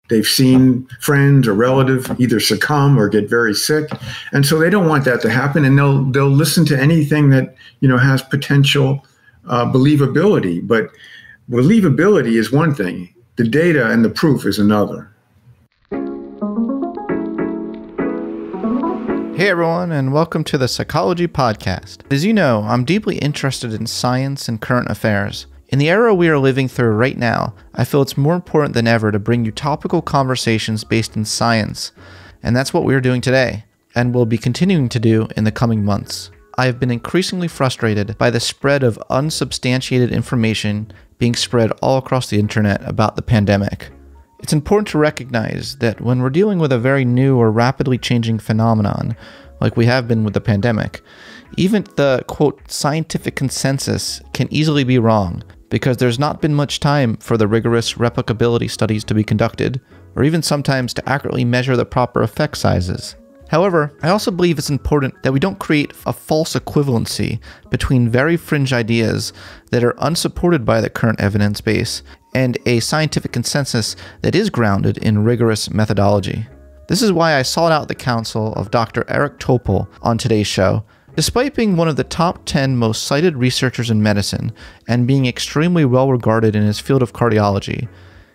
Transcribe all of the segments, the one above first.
They've seen friends or relatives either succumb or get very sick. And so they don't want that to happen. And they'll listen to anything that, has potential believability. But believability is one thing. The data and the proof is another. Hey everyone, and welcome to the Psychology Podcast. As you know, I'm deeply interested in science and current affairs. In the era we are living through right now, I feel it's more important than ever to bring you topical conversations based in science. And that's what we are doing today, and will be continuing to do in the coming months. I have been increasingly frustrated by the spread of unsubstantiated information being spread all across the internet about the pandemic. It's important to recognize that when we're dealing with a very new or rapidly changing phenomenon, like we have been with the pandemic, even the, quote, scientific consensus can easily be wrong because there's not been much time for the rigorous replicability studies to be conducted, or even sometimes to accurately measure the proper effect sizes. However, I also believe it's important that we don't create a false equivalency between very fringe ideas that are unsupported by the current evidence base and a scientific consensus that is grounded in rigorous methodology. This is why I sought out the counsel of Dr. Eric Topol on today's show. Despite being one of the top 10 most cited researchers in medicine and being extremely well regarded in his field of cardiology,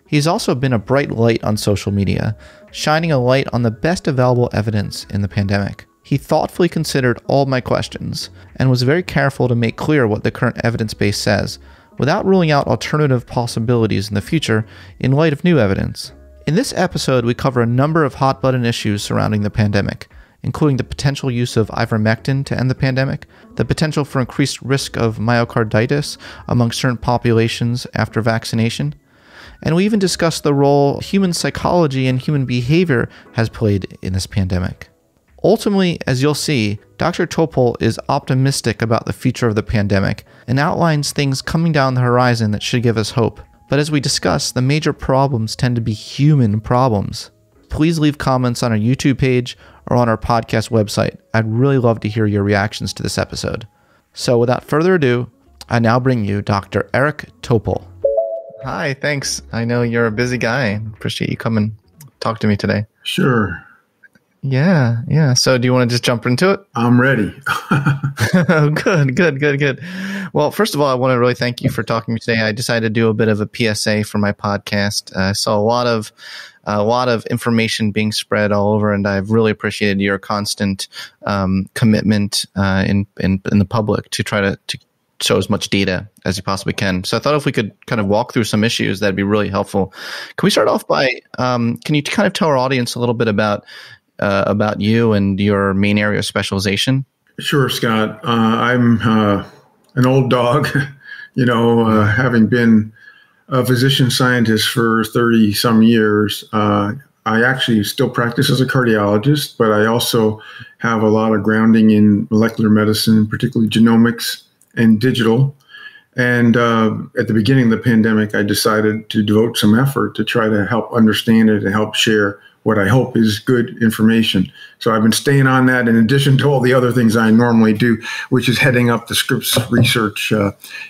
he's also been a bright light on social media, shining a light on the best available evidence in the pandemic. He thoughtfully considered all my questions and was very careful to make clear what the current evidence base says, without ruling out alternative possibilities in the future in light of new evidence. In this episode, we cover a number of hot-button issues surrounding the pandemic, including the potential use of Ivermectin to end the pandemic, the potential for increased risk of myocarditis among certain populations after vaccination, and we even discuss the role human psychology and human behavior has played in this pandemic. Ultimately, as you'll see, Dr. Topol is optimistic about the future of the pandemic and outlines things coming down the horizon that should give us hope. But as we discuss, the major problems tend to be human problems. Please leave comments on our YouTube page or on our podcast website. I'd really love to hear your reactions to this episode. So without further ado, I now bring you Dr. Eric Topol. Hi, thanks. I know you're a busy guy. Appreciate you coming talk to me today. Sure. Yeah. So do you want to just jump into it? I'm ready. Good. Well, first of all, I want to really thank you for talking to me today. I decided to do a bit of a PSA for my podcast. I saw a lot of information being spread all over, and I've really appreciated your constant commitment in the public to try to show as much data as you possibly can. So I thought if we could kind of walk through some issues, that'd be really helpful. Can we start off by, can you kind of tell our audience a little bit about you and your main area of specialization? Sure, Scott. I'm an old dog, having been a physician scientist for 30 some years. I actually still practice as a cardiologist, but I also have a lot of grounding in molecular medicine, particularly genomics and digital. And at the beginning of the pandemic, I decided to devote some effort to try to help understand it and help share what I hope is good information. So I've been staying on that in addition to all the other things I normally do, which is heading up the Scripps Research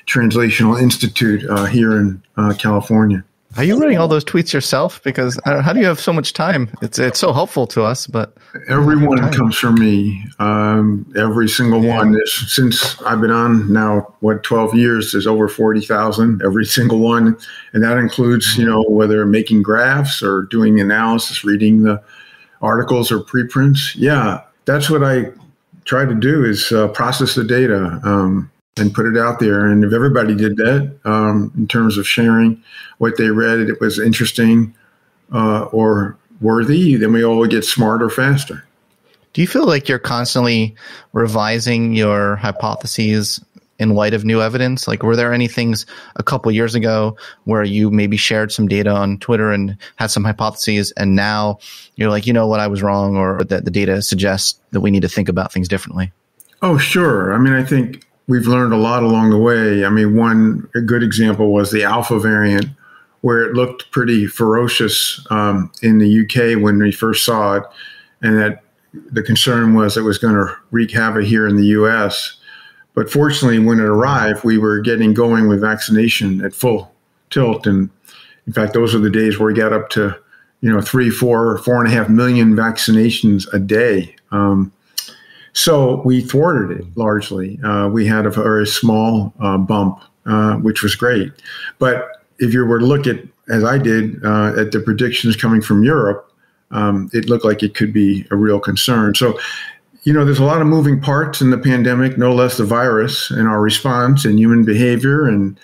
Translational Institute here in California. Are you writing all those tweets yourself? Because how do you have so much time? It's so helpful to us, but every one comes from me. Every single one is, since I've been on now, 12 years, there's over 40,000, every single one. And that includes, whether making graphs or doing analysis, reading the articles or preprints. Yeah, that's what I try to do is process the data and put it out there. And if everybody did that in terms of sharing what they read, it was interesting or worthy, then we all would get smarter faster. Do you feel like you're constantly revising your hypotheses in light of new evidence? Like, were there any things a couple of years ago where you maybe shared some data on Twitter and had some hypotheses, and now you're like, what, I was wrong, or that the data suggests that we need to think about things differently? Oh, sure. I mean, I think we've learned a lot along the way. I mean, a good example was the Alpha variant, where it looked pretty ferocious in the UK when we first saw it, and that the concern was it was going to wreak havoc here in the US. But fortunately, when it arrived, we were getting going with vaccination at full tilt. And in fact, those are the days where we got up to 3, 4, 4.5 million vaccinations a day. So we thwarted it largely. We had a very small bump, which was great. But if you were to look at, as I did, at the predictions coming from Europe, it looked like it could be a real concern. So, there's a lot of moving parts in the pandemic, no less the virus and our response and human behavior and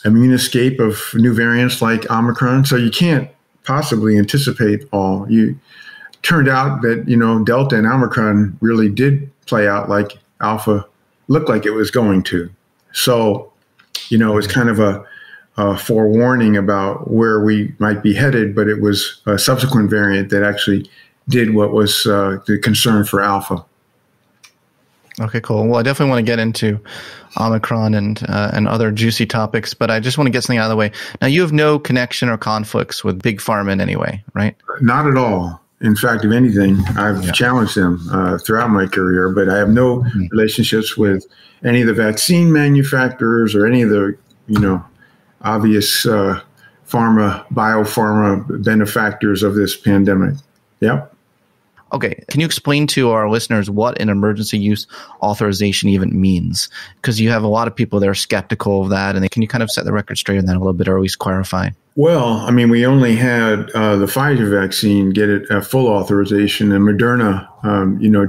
immune escape of new variants like Omicron. So you can't possibly anticipate all. Turned out that, Delta and Omicron really did play out like Alpha looked like it was going to. So, it's kind of a forewarning about where we might be headed, but it was a subsequent variant that actually did what was the concern for Alpha. Okay, cool. Well, I definitely want to get into Omicron and other juicy topics, but I just want to get something out of the way. Now, you have no connection or conflicts with Big Pharma in any way, right? Not at all. In fact, if anything, I've challenged them throughout my career, but I have no relationships with any of the vaccine manufacturers or any of the, obvious biopharma benefactors of this pandemic. Yep. Okay. Can you explain to our listeners what an emergency use authorization even means? Because you have a lot of people that are skeptical of that. And can you kind of set the record straight on that a little bit, or at least clarify? Well, we only had the Pfizer vaccine get it a full authorization, and Moderna,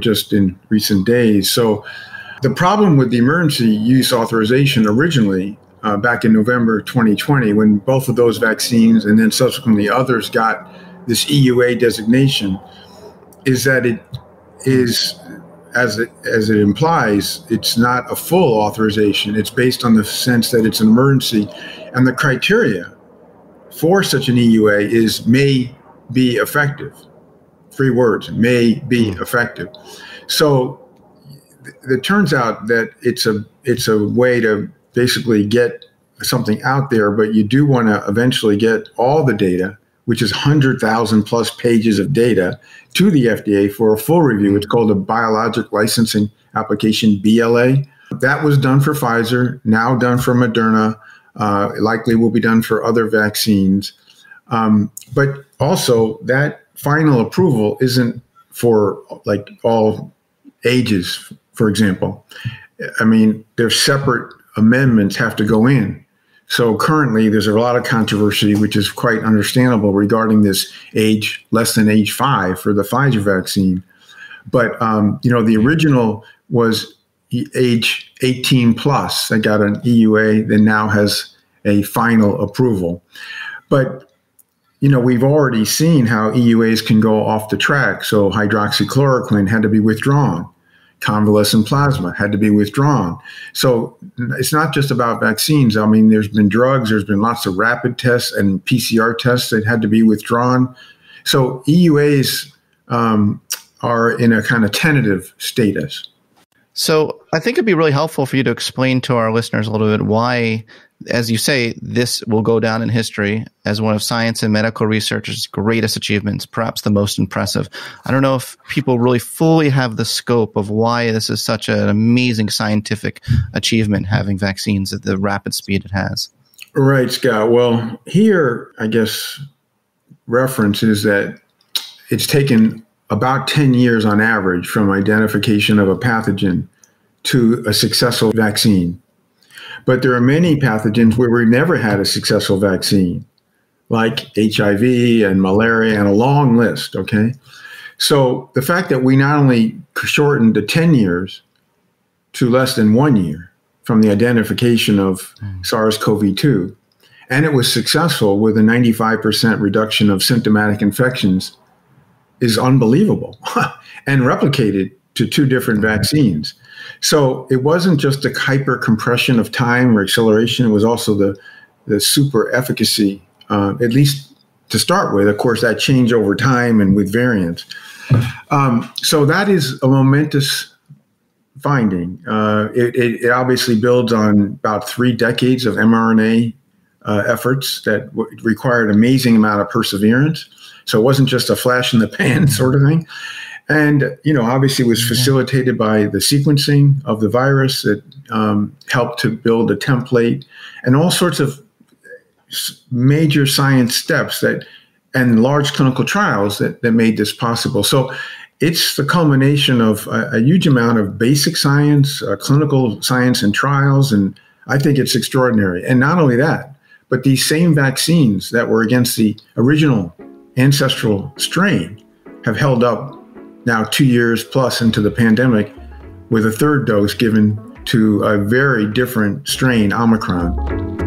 just in recent days. So the problem with the emergency use authorization originally, back in November 2020, when both of those vaccines and then subsequently others got this EUA designation, is that it is, as it implies, it's not a full authorization. It's based on the sense that it's an emergency, and the criteria for such an EUA is may be effective. 3 words, may be effective. So it turns out that it's a way to basically get something out there, but you do want to eventually get all the data, which is 100,000 plus pages of data, to the FDA for a full review. It's called a Biologic Licensing Application, BLA. That was done for Pfizer, now done for Moderna, likely will be done for other vaccines. But also that final approval isn't for like all ages, for example. There's separate amendments have to go in. So currently there's a lot of controversy, which is quite understandable, regarding this age, less than age 5 for the Pfizer vaccine. But, the original was age 18 plus that got an EUA that now has a final approval. But, we've already seen how EUAs can go off the track. So hydroxychloroquine had to be withdrawn. Convalescent plasma had to be withdrawn. So it's not just about vaccines. There's been drugs, there's been lots of rapid tests and PCR tests that had to be withdrawn. So EUAs are in a kind of tentative status. So I think it'd be really helpful for you to explain to our listeners a little bit why, as you say, this will go down in history as one of science and medical research's greatest achievements, perhaps the most impressive. I don't know if people really fully have the scope of why this is such an amazing scientific achievement, having vaccines at the rapid speed it has. Right, Scott. Well, here, I guess, reference is that it's taken about 10 years on average from identification of a pathogen to a successful vaccine. But there are many pathogens where we never had a successful vaccine, like HIV and malaria and a long list, okay? So the fact that we not only shortened the 10 years to less than 1 year from the identification of SARS-CoV-2, and it was successful with a 95% reduction of symptomatic infections, is unbelievable and replicated to 2 different vaccines. So it wasn't just a hyper compression of time or acceleration. It was also the super efficacy, at least to start with. Of course, that changed over time and with variants. So that is a momentous finding. It obviously builds on about 3 decades of mRNA efforts that required amazing amount of perseverance. So it wasn't just a flash in the pan sort of thing. And, obviously it was facilitated by the sequencing of the virus that helped to build a template and all sorts of major science steps that and large clinical trials that made this possible. So it's the culmination of a huge amount of basic science, clinical science and trials, and I think it's extraordinary. And not only that, but these same vaccines that were against the original ancestral strain have held up now 2 years plus into the pandemic with a third dose given to a very different strain, Omicron.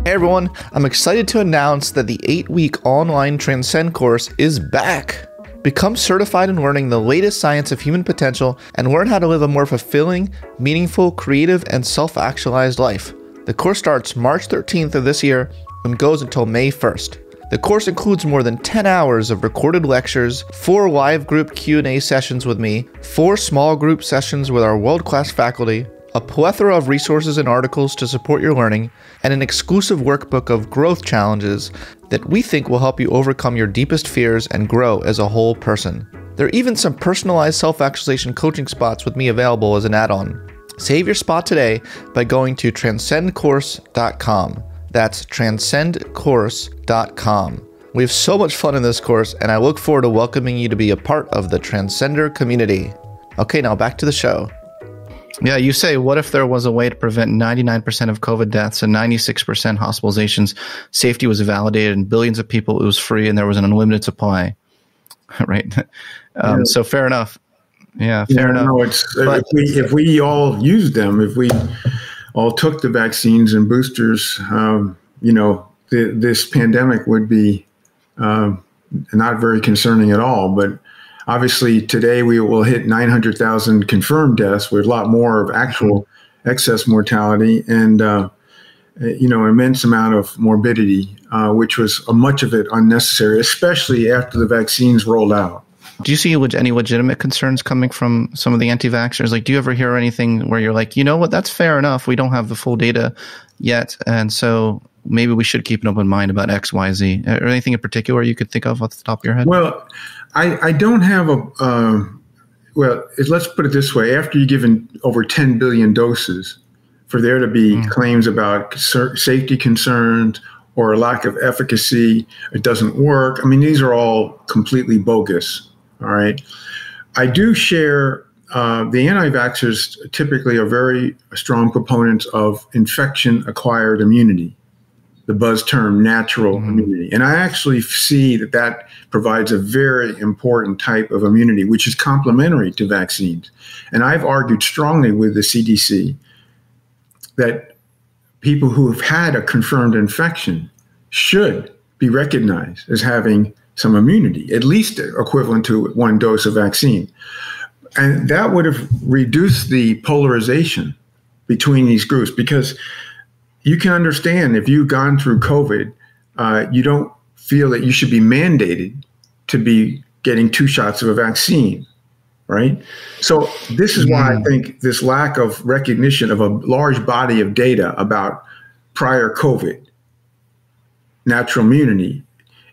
Hey everyone, I'm excited to announce that the 8-week online Transcend course is back. Become certified in learning the latest science of human potential and learn how to live a more fulfilling, meaningful, creative, and self-actualized life. The course starts March 13th of this year and goes until May 1st. The course includes more than 10 hours of recorded lectures, 4 live group Q&A sessions with me, 4 small group sessions with our world-class faculty, a plethora of resources and articles to support your learning, and an exclusive workbook of growth challenges that we think will help you overcome your deepest fears and grow as a whole person. There are even some personalized self-actualization coaching spots with me available as an add-on. Save your spot today by going to transcendcourse.com. That's transcendcourse.com. We have so much fun in this course, and I look forward to welcoming you to be a part of the Transcender community. Okay, now back to the show. Yeah, you say, what if there was a way to prevent 99% of COVID deaths and 96% hospitalizations? Safety was validated and billions of people, it was free, and there was an unlimited supply. Right? So fair enough. Yeah, fair enough. No, if we all used them, if we all took the vaccines and boosters, this pandemic would be not very concerning at all. But obviously, today we will hit 900,000 confirmed deaths with a lot more of actual excess mortality and, immense amount of morbidity, which was much of it unnecessary, especially after the vaccines rolled out. Do you see any legitimate concerns coming from some of the anti-vaxxers? Like, do you ever hear anything where you're like, you know what, that's fair enough. We don't have the full data yet. And so maybe we should keep an open mind about X, Y, Z, or anything in particular you could think of off the top of your head? Well, I don't have let's put it this way. After you've given over 10 billion doses, for there to be claims about safety concerns or a lack of efficacy, it doesn't work. I mean, these are all completely bogus. All right. I do share the anti-vaxxers typically are very strong proponents of infection-acquired immunity, the buzz term natural immunity. And I actually see that provides a very important type of immunity, which is complementary to vaccines. And I've argued strongly with the CDC that people who have had a confirmed infection should be recognized as having some immunity, at least equivalent to 1 dose of vaccine. And that would have reduced the polarization between these groups, because you can understand if you've gone through COVID, you don't feel that you should be mandated to be getting 2 shots of a vaccine, right? So this is why I think this lack of recognition of a large body of data about prior COVID, natural immunity,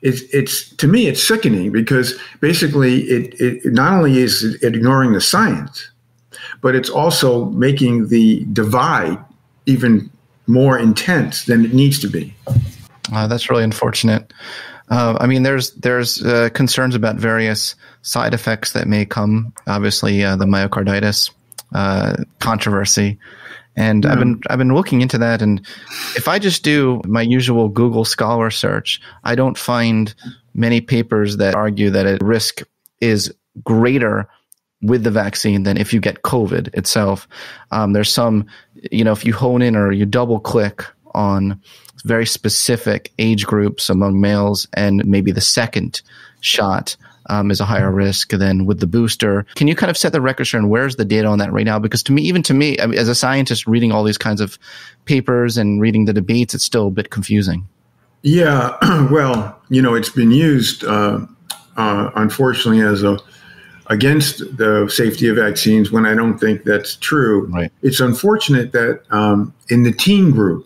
it's to me, it's sickening, because basically it not only is it ignoring the science, but it's also making the divide even more intense than it needs to be. That's really unfortunate. I mean, there's concerns about various side effects that may come. Obviously, the myocarditis controversy, and I've been looking into that. And if I just do my usual Google Scholar search, I don't find many papers that argue that a risk is greater with the vaccine than if you get COVID itself. There's some, if you hone in or you double click on very specific age groups among males, and maybe the second shot is a higher risk than with the booster. Can you kind of set the record straight, and where's the data on that right now? Because to me, I mean, as a scientist reading all these kinds of papers and reading the debates, it's still a bit confusing. Yeah, well, it's been used, unfortunately, against the safety of vaccines, when I don't think that's true. Right. It's unfortunate that in the teen group,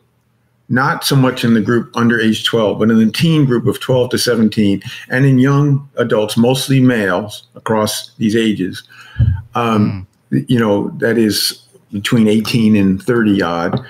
not so much in the group under age 12, but in the teen group of 12 to 17, and in young adults, mostly males across these ages, that is between 18 and 30 odd,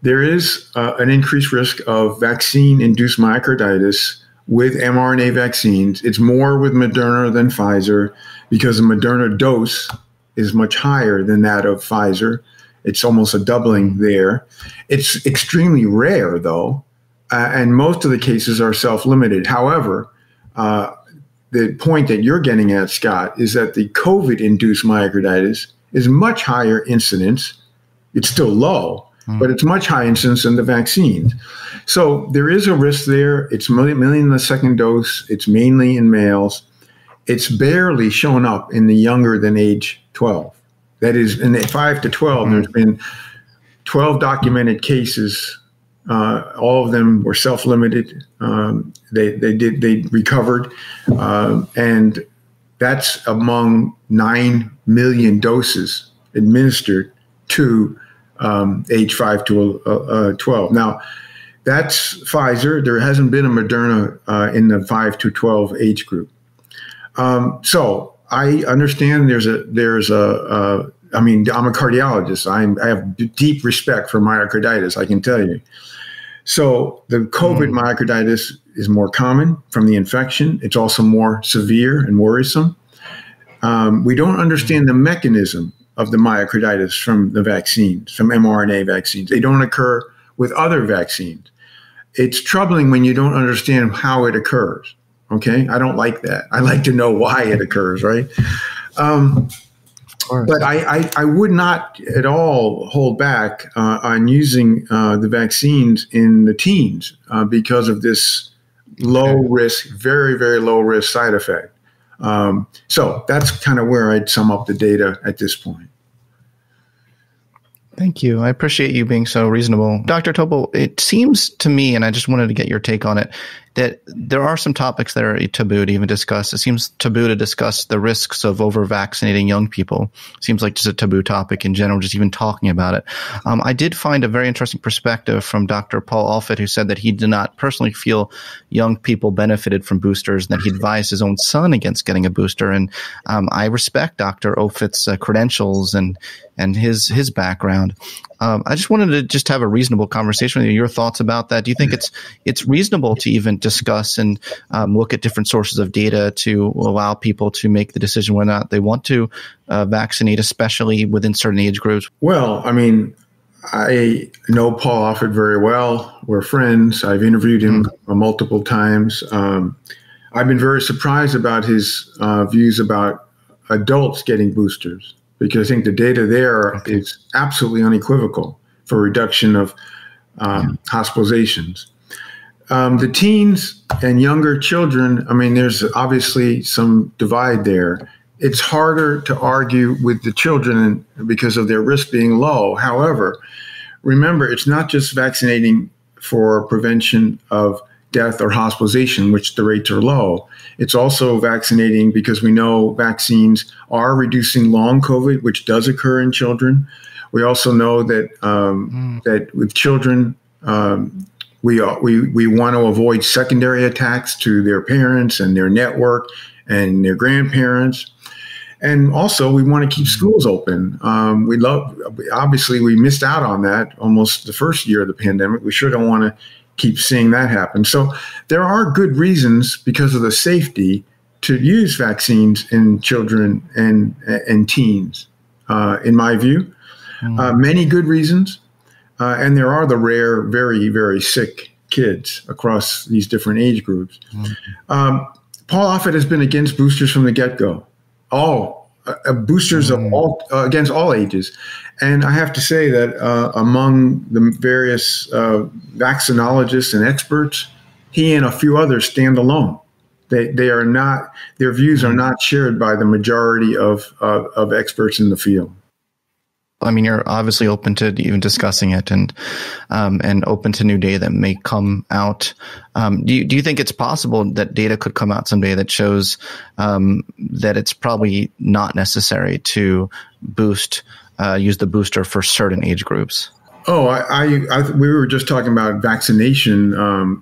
there is an increased risk of vaccine-induced myocarditis with mRNA vaccines. It's more with Moderna than Pfizer because the Moderna dose is much higher than that of Pfizer. It's almost a doubling there. It's extremely rare, though, and most of the cases are self-limited. However, the point that you're getting at, Scott, is that the COVID-induced myocarditis is much higher incidence. It's still low, but it's much higher incidence than the vaccines. So there is a risk there. It's mainly in the second dose. It's mainly in males. It's barely shown up in the younger than age 12. That is, in the 5 to 12, there's been 12 documented cases. All of them were self-limited. They recovered, and that's among 9 million doses administered to age 5 to 12. Now, that's Pfizer. There hasn't been a Moderna in the 5 to 12 age group. So I understand I mean, I'm a cardiologist. I have deep respect for myocarditis, I can tell you. So the COVID myocarditis is more common from the infection. It's also more severe and worrisome. We don't understand the mechanism of the myocarditis from the vaccines, from mRNA vaccines. They don't occur with other vaccines. It's troubling when you don't understand how it occurs. Okay, I don't like that. I like to know why it occurs, right? But I would not at all hold back on using the vaccines in the teens because of this low risk, very, very low risk side effect. So that's kind of where I'd sum up the data at this point. Thank you. I appreciate you being so reasonable. Dr. Topol, it seems to me, and I just wanted to get your take on it, that there are some topics that are taboo to even discuss. It seems taboo to discuss the risks of over-vaccinating young people. It seems like just a taboo topic in general, just even talking about it. I did find a very interesting perspective from Dr. Paul Offit, who said that he did not personally feel young people benefited from boosters, and that he advised his own son against getting a booster. And I respect Dr. Offit's credentials and his background. I just wanted to just have a reasonable conversation with you. Your thoughts about that? Do you think it's reasonable to even discuss and look at different sources of data to allow people to make the decision whether or not they want to vaccinate, especially within certain age groups? Well, I mean, I know Paul Offit very well. We're friends. I've interviewed him multiple times. I've been very surprised about his views about adults getting boosters, because I think the data there is absolutely unequivocal for reduction of hospitalizations. The teens and younger children, I mean, there's obviously some divide there. It's harder to argue with the children because of their risk being low. However, remember, it's not just vaccinating for prevention of death or hospitalization, which the rates are low. It's also vaccinating because we know vaccines are reducing long COVID, which does occur in children. We also know that that with children, we want to avoid secondary attacks to their parents and their network and their grandparents. And also, we want to keep schools open. Obviously, we missed out on that almost the first year of the pandemic. We sure don't want to keep seeing that happen. So there are good reasons, because of the safety, to use vaccines in children and teens, in my view. Many good reasons. And there are the rare, very, very sick kids across these different age groups. Paul Offit has been against boosters from the get-go. Boosters of all against all ages. And I have to say that among the various vaccinologists and experts, he and a few others stand alone. They are not, their views are not shared by the majority of experts in the field. I mean, you're obviously open to even discussing it and open to new data that may come out. Do you think it's possible that data could come out someday that shows that it's probably not necessary to use the booster for certain age groups? We were just talking about vaccination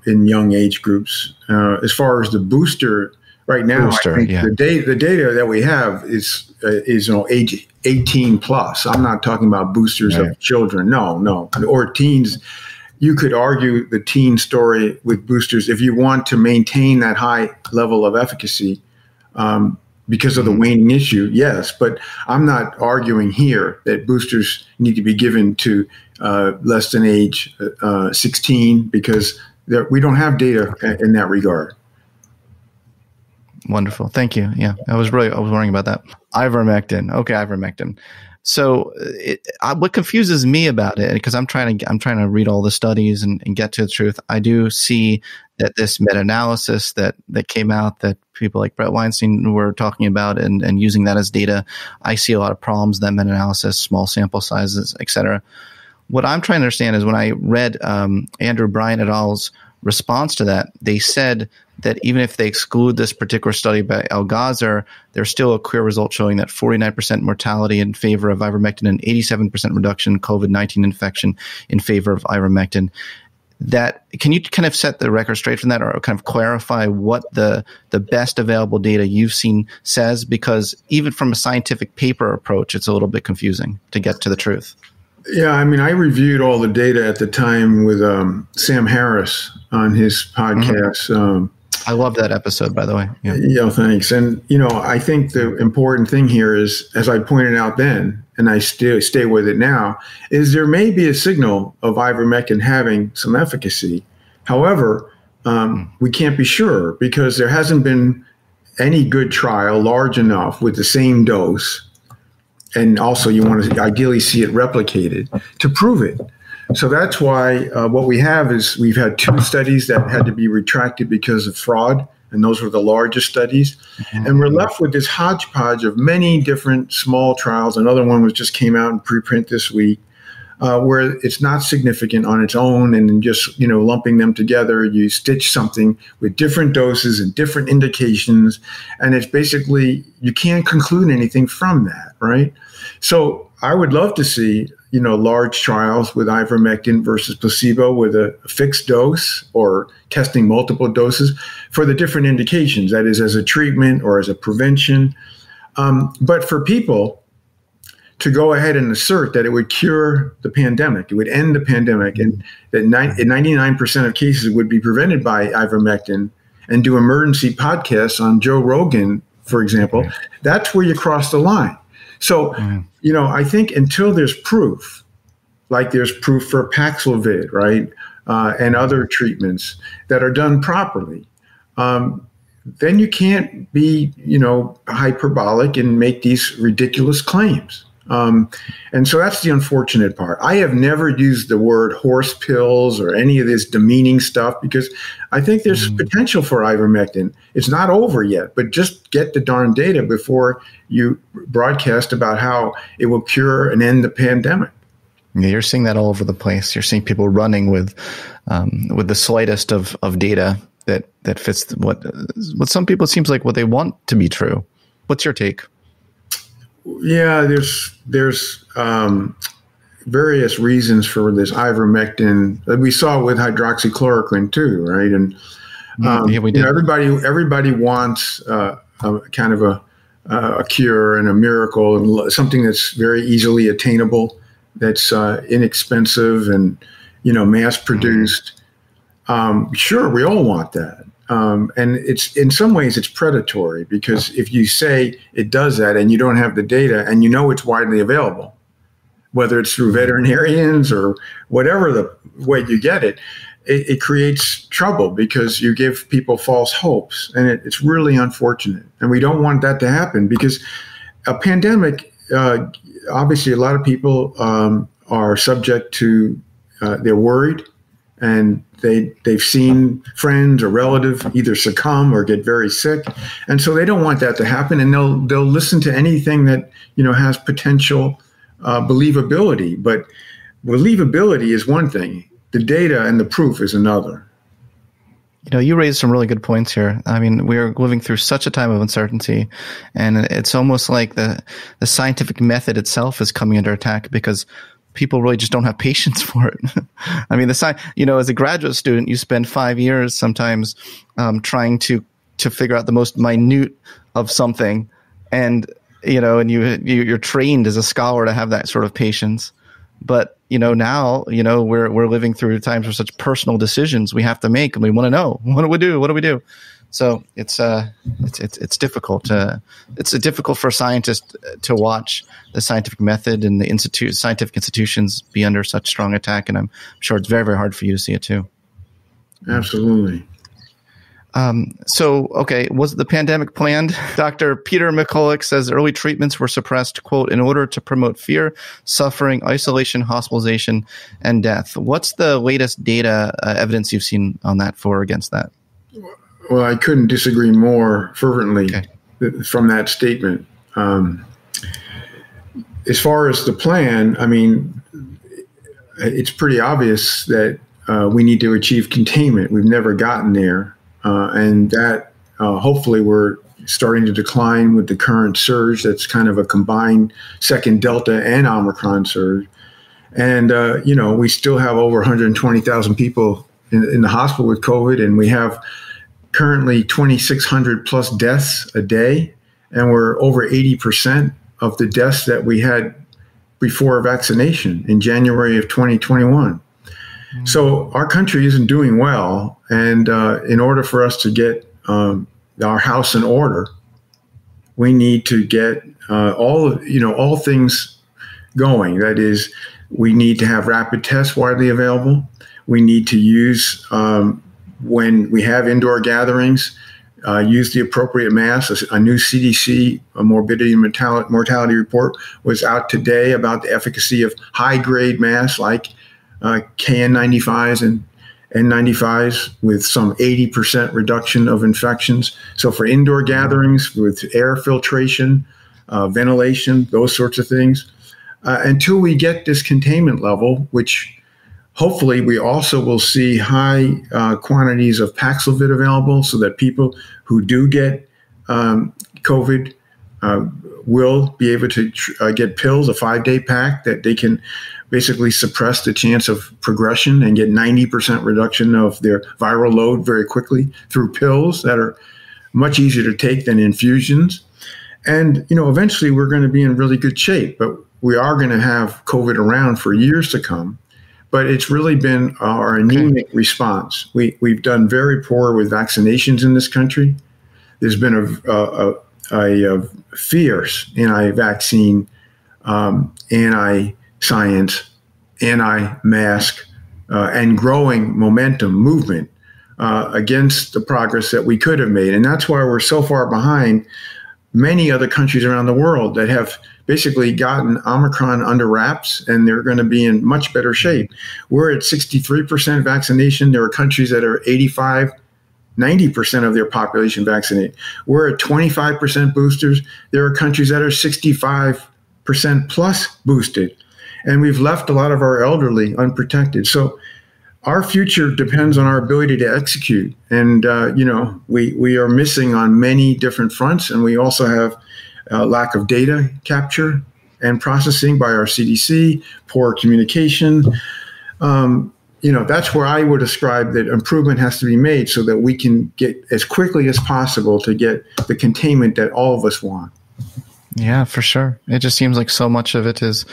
in young age groups. As far as the booster, right now, booster, I think yeah. the data that we have is age 18 plus. I'm not talking about boosters Right. of children. No, or teens. You could argue the teen story with boosters if you want to maintain that high level of efficacy because of the waning issue. Yes, but I'm not arguing here that boosters need to be given to less than age 16 because we don't have data in that regard. Wonderful. Thank you. Yeah, I was worrying about that. Ivermectin. Okay, ivermectin. So what confuses me about it, because I'm trying to read all the studies and get to the truth. I do see that this meta-analysis that came out that people like Brett Weinstein were talking about and using that as data. I see a lot of problems in that meta-analysis, small sample sizes, et cetera. What I'm trying to understand is when I read Andrew Bryant et al.'s response to that, they said that even if they exclude this particular study by Algazar, there's still a clear result showing that 49% mortality in favor of ivermectin and 87% reduction in COVID-19 infection in favor of ivermectin. That, can you kind of set the record straight from that, or kind of clarify what the best available data you've seen says? Because even from a scientific paper approach, it's a little bit confusing to get to the truth. Yeah, I mean, I reviewed all the data at the time with Sam Harris on his podcast. Mm-hmm. I love that episode, by the way. Yeah, thanks. And, I think the important thing here is, as I pointed out then, and I still stay with it now, is there may be a signal of ivermectin having some efficacy. However, we can't be sure because there hasn't been any good trial large enough with the same dose. And also you want to ideally see it replicated to prove it. So that's why what we have is we've had 2 studies that had to be retracted because of fraud. And those were the largest studies. And we're left with this hodgepodge of many different small trials. Another one just came out in preprint this week where it's not significant on its own. And then just, lumping them together, you stitch something with different doses and different indications. And it's basically, you can't conclude anything from that, right? So I would love to see, large trials with ivermectin versus placebo with a fixed dose or testing multiple doses for the different indications, that is as a treatment or as a prevention. But for people to go ahead and assert that it would cure the pandemic, it would end the pandemic, and that 99% of cases would be prevented by ivermectin, and do emergency podcasts on Joe Rogan, for example, that's where you cross the line. So, I think until there's proof, like there's proof for Paxlovid, right, and other treatments that are done properly, then you can't be, hyperbolic and make these ridiculous claims. And so that's the unfortunate part. I have never used the word horse pills or any of this demeaning stuff because I think there's potential for ivermectin. It's not over yet, but just get the darn data before you broadcast about how it will cure and end the pandemic. Yeah, you're seeing that all over the place. You're seeing people running with the slightest of data that fits what some people, it seems like what they want to be true. What's your take? Yeah, there's various reasons for this ivermectin. We saw it with hydroxychloroquine too, right? And we did. Everybody wants a kind of a cure and a miracle and something that's very easily attainable, that's inexpensive and mass produced. Sure, we all want that. And it's in some ways it's predatory because if you say it does that and you don't have the data and it's widely available, whether it's through veterinarians or whatever the way you get it, it creates trouble because you give people false hopes, and it's really unfortunate. And we don't want that to happen because a pandemic, obviously a lot of people are subject to, they're worried, and they've seen friends or relatives either succumb or get very sick, and so they don't want that to happen, and they'll listen to anything that has potential believability. But believability is one thing; the data and the proof is another. You raised some really good points here. I mean, we're living through such a time of uncertainty, and it's almost like the scientific method itself is coming under attack because people really just don't have patience for it. I mean, as a graduate student, you spend 5 years sometimes trying to to figure out the most minute of something, and you're trained as a scholar to have that sort of patience. But now we're living through times where such personal decisions we have to make, and we want to know, what do we do? So it's difficult. It's difficult for scientists to watch the scientific method and the scientific institutions be under such strong attack, and I'm sure it's very, very hard for you to see it too. Absolutely. Was the pandemic planned? Dr. Peter McCulloch says early treatments were suppressed, quote, in order to promote fear, suffering, isolation, hospitalization, and death. What's the latest data evidence you've seen on that for or against that? Well, I couldn't disagree more fervently from that statement. As far as the plan, I mean, it's pretty obvious that we need to achieve containment. We've never gotten there. And that hopefully we're starting to decline with the current surge. That's kind of a combined second Delta and Omicron surge. And, we still have over 120,000 people in the hospital with COVID, and we have currently 2,600 plus deaths a day. And we're over 80% of the deaths that we had before vaccination in January of 2021. So our country isn't doing well, and in order for us to get our house in order, we need to get all things going. That is, we need to have rapid tests widely available. We need to use, when we have indoor gatherings, use the appropriate masks. A new CDC morbidity and mortality report was out today about the efficacy of high-grade masks like KN95s and N95s with some 80% reduction of infections. So for indoor gatherings with air filtration, ventilation, those sorts of things, until we get this containment level, which hopefully we also will see high quantities of Paxlovid available so that people who do get COVID will be able to get pills, a 5-day pack that they can basically suppress the chance of progression and get 90% reduction of their viral load very quickly through pills that are much easier to take than infusions. And, eventually we're going to be in really good shape, but we are going to have COVID around for years to come. But it's really been our anemic response. We've done very poor with vaccinations in this country. There's been a fierce anti-vaccine, anti-science, anti-mask, and growing momentum movement against the progress that we could have made. And that's why we're so far behind many other countries around the world that have basically gotten Omicron under wraps, and they're going to be in much better shape. We're at 63% vaccination. There are countries that are 85, 90% of their population vaccinated. We're at 25% boosters. There are countries that are 65% plus boosted. And we've left a lot of our elderly unprotected. So our future depends on our ability to execute. And, we are missing on many different fronts. And we also have a lack of data capture and processing by our CDC, poor communication. That's where I would describe that improvement has to be made so that we can get as quickly as possible to get the containment that all of us want. Yeah, for sure. It just seems like so much of it is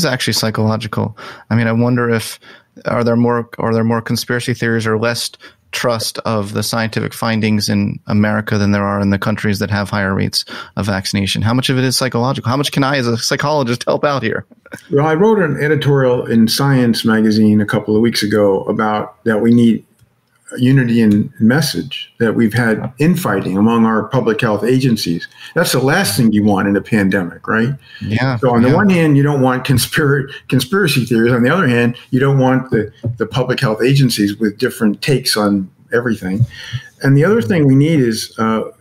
actually psychological. I mean, I wonder if are there more conspiracy theories or less trust of the scientific findings in America than there are in the countries that have higher rates of vaccination? How much of it is psychological? How much can I, as a psychologist, help out here? Well, I wrote an editorial in Science magazine a couple of weeks ago about that we need unity in message, that we've had infighting among our public health agencies. That's the last thing you want in a pandemic, right? Yeah. So on the one hand, you don't want conspiracy theories. On the other hand, you don't want the public health agencies with different takes on everything. And the other thing we need is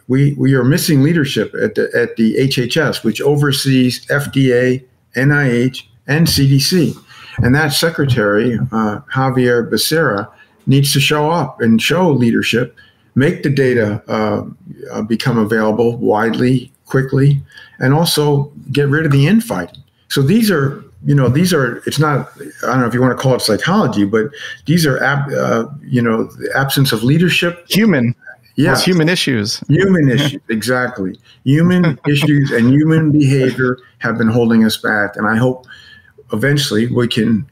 we are missing leadership at the HHS, which oversees FDA, NIH, and CDC. And that secretary, Javier Becerra, needs to show up and show leadership, make the data become available widely, quickly, and also get rid of the infighting. So these are, it's not, I don't know if you want to call it psychology, but these are, the absence of leadership. Human. Well, it's human issues. Human issues, exactly. Human issues and human behavior have been holding us back. And I hope eventually we can,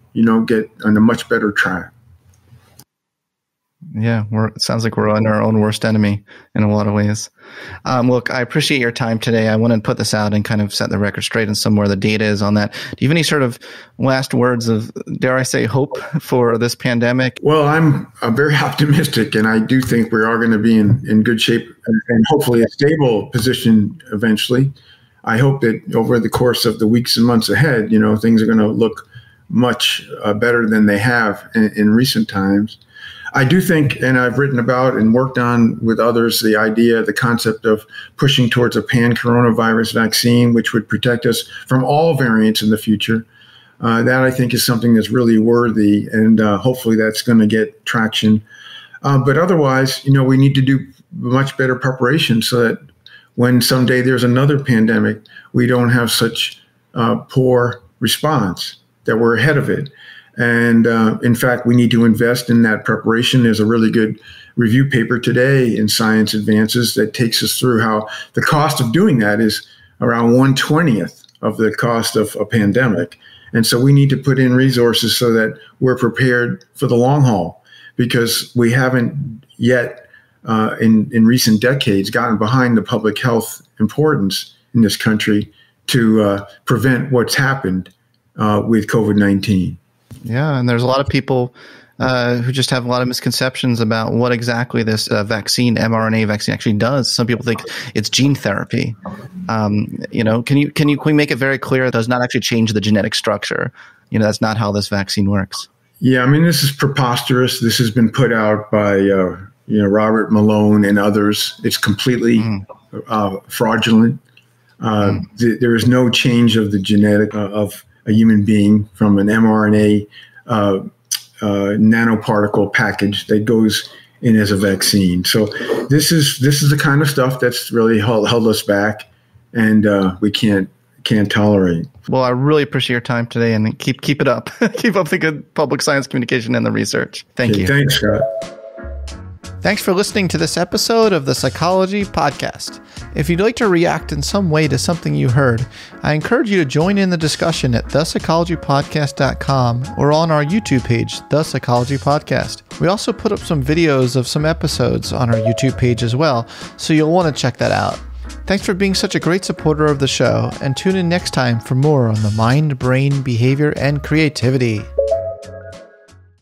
get on a much better track. Yeah, it sounds like we're on our own worst enemy in a lot of ways. Look, I appreciate your time today. I want to put this out and kind of set the record straight and some where the data is on that. Do you have any sort of last words of, dare I say, hope for this pandemic? Well, I'm very optimistic, and I do think we are going to be in good shape and hopefully a stable position eventually. I hope that over the course of the weeks and months ahead, things are going to look much better than they have in recent times. I do think, and I've written about and worked on with others, the concept of pushing towards a pan-coronavirus vaccine, which would protect us from all variants in the future. That I think is something that's really worthy, and hopefully that's going to get traction. But otherwise, we need to do much better preparation so that when someday there's another pandemic, we don't have such poor response, that we're ahead of it. And in fact, we need to invest in that preparation. There's a really good review paper today in Science Advances that takes us through how the cost of doing that is around 1/20th of the cost of a pandemic. And so we need to put in resources so that we're prepared for the long haul, because we haven't yet in recent decades gotten behind the public health importance in this country to prevent what's happened with COVID-19. Yeah, and there's a lot of people who just have a lot of misconceptions about what exactly this mRNA vaccine actually does. Some people think it's gene therapy. Can we make it very clear it does not actually change the genetic structure? That's not how this vaccine works. Yeah, I mean, this is preposterous. This has been put out by Robert Malone and others. It's completely fraudulent. There is no change of the genetic of a human being from an mRNA nanoparticle package that goes in as a vaccine. So this is the kind of stuff that's really held us back, and we can't tolerate. Well, I really appreciate your time today, and keep it up. Keep up the good public science communication and the research. Thank you. Thanks, Scott. Thanks for listening to this episode of the Psychology Podcast. If you'd like to react in some way to something you heard, I encourage you to join in the discussion at thepsychologypodcast.com or on our YouTube page, The Psychology Podcast. We also put up some videos of some episodes on our YouTube page as well, so you'll want to check that out. Thanks for being such a great supporter of the show, and tune in next time for more on the mind, brain, behavior, and creativity.